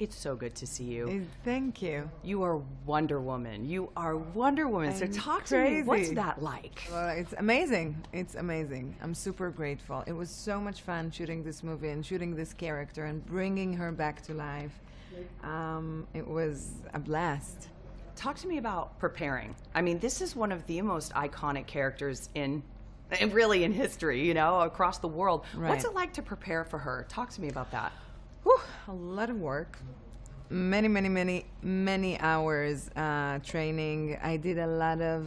it's so good to see you. Thank you. You are Wonder Woman. You are Wonder Woman. So talk to me. What's that like? Well, it's amazing. It's amazing. I'm super grateful. It was so much fun shooting this movie and shooting this character and bringing her back to life. It was a blast. Talk to me about preparing. I mean, this is one of the most iconic characters in really in history, you know, across the world. Right. What's it like to prepare for her? Talk to me about that. Whew, a lot of work. Many hours training. I did a lot of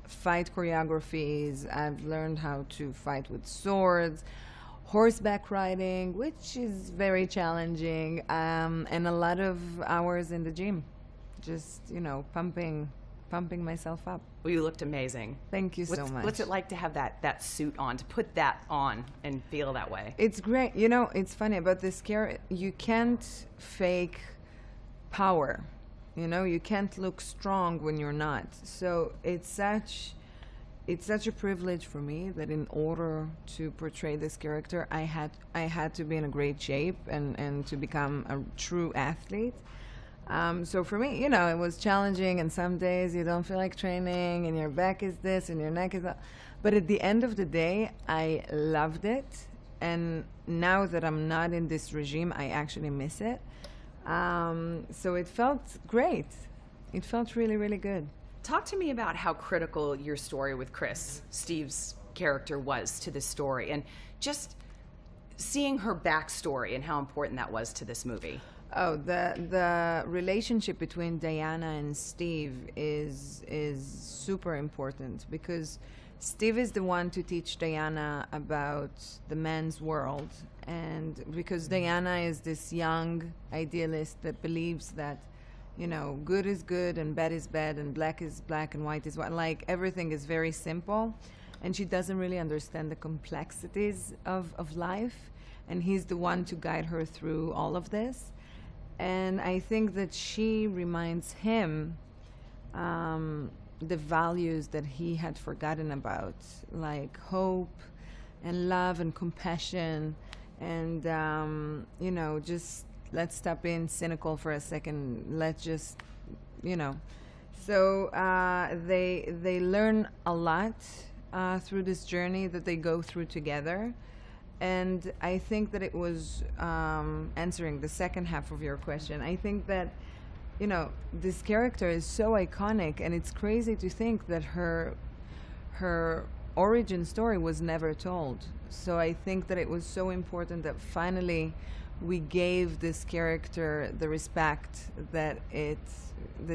fight choreographies. I've learned how to fight with swords, horseback riding, which is very challenging, and a lot of hours in the gym. Just, you know, pumping myself up. Well, you looked amazing. Thank you so much. What's it like to have that suit on, to put that on and feel that way? It's great. You know, it's funny about this character. You can't fake power. You know, you can't look strong when you're not. So it's such a privilege for me that in order to portray this character, I had to be in a great shape and to become a true athlete. So for me, you know, it was challenging, and some days you don't feel like training, and your back is this, and your neck is that. But at the end of the day, I loved it, and now that I'm not in this regime, I actually miss it. So it felt great. It felt really, really good. Talk to me about how critical your story with Chris, Steve's character, was to this story, and just seeing her backstory and how important that was to this movie. Oh, the relationship between Diana and Steve is super important, because Steve is the one to teach Diana about the man's world, and because Diana is this young idealist that believes that, you know, good is good and bad is bad and black is black and white is white, like everything is very simple, and she doesn't really understand the complexities of life, and he's the one to guide her through all of this. And I think that she reminds him the values that he had forgotten about, like hope and love and compassion, and you know, just let's stop being cynical for a second. Let's just, you know. So they learn a lot through this journey that they go through together. And I think that it was answering the second half of your question. I think that, you know, this character is so iconic, and it's crazy to think that her origin story was never told. So I think that it was so important that finally we gave this character the respect that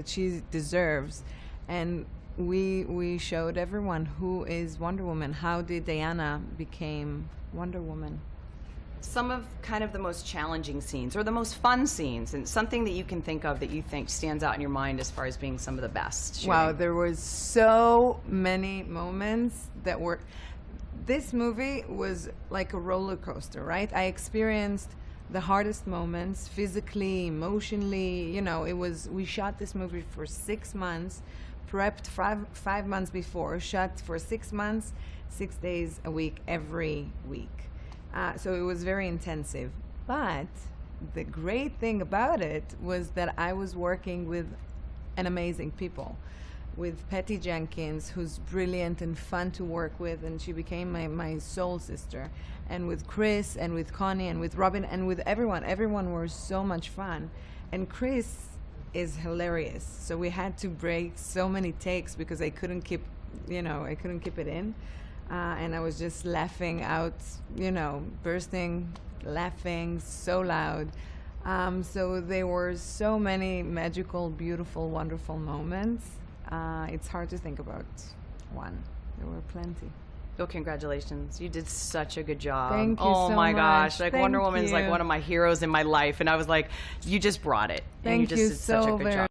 she deserves, and we showed everyone who is Wonder Woman. How did Diana became Wonder Woman? Some of kind of the most challenging scenes or the most fun scenes, and something that you can think of that you think stands out in your mind as far as being some of the best shooting. Wow, there was so many moments that were... This movie was like a roller coaster, right? I experienced the hardest moments physically, emotionally. You know, we shot this movie for 6 months, prepped 5 months before, shot for 6 months, 6 days a week, every week. So it was very intensive. But the great thing about it was that I was working with an amazing people, with Patty Jenkins, who's brilliant and fun to work with, and she became my soul sister, and with Chris, and with Connie, and with Robin, and with everyone. Everyone was so much fun. And Chris is hilarious. So we had to break so many takes because I couldn't keep it in. And I was just laughing out, you know, bursting, laughing so loud. So there were so many magical, beautiful, wonderful moments. It's hard to think about one. There were plenty. Well, congratulations. You did such a good job. Thank you oh so my much. gosh. Like, Thank Wonder Woman's you. like one of my heroes in my life. And I was like, you just brought it. And Thank you just you did such a so good very job.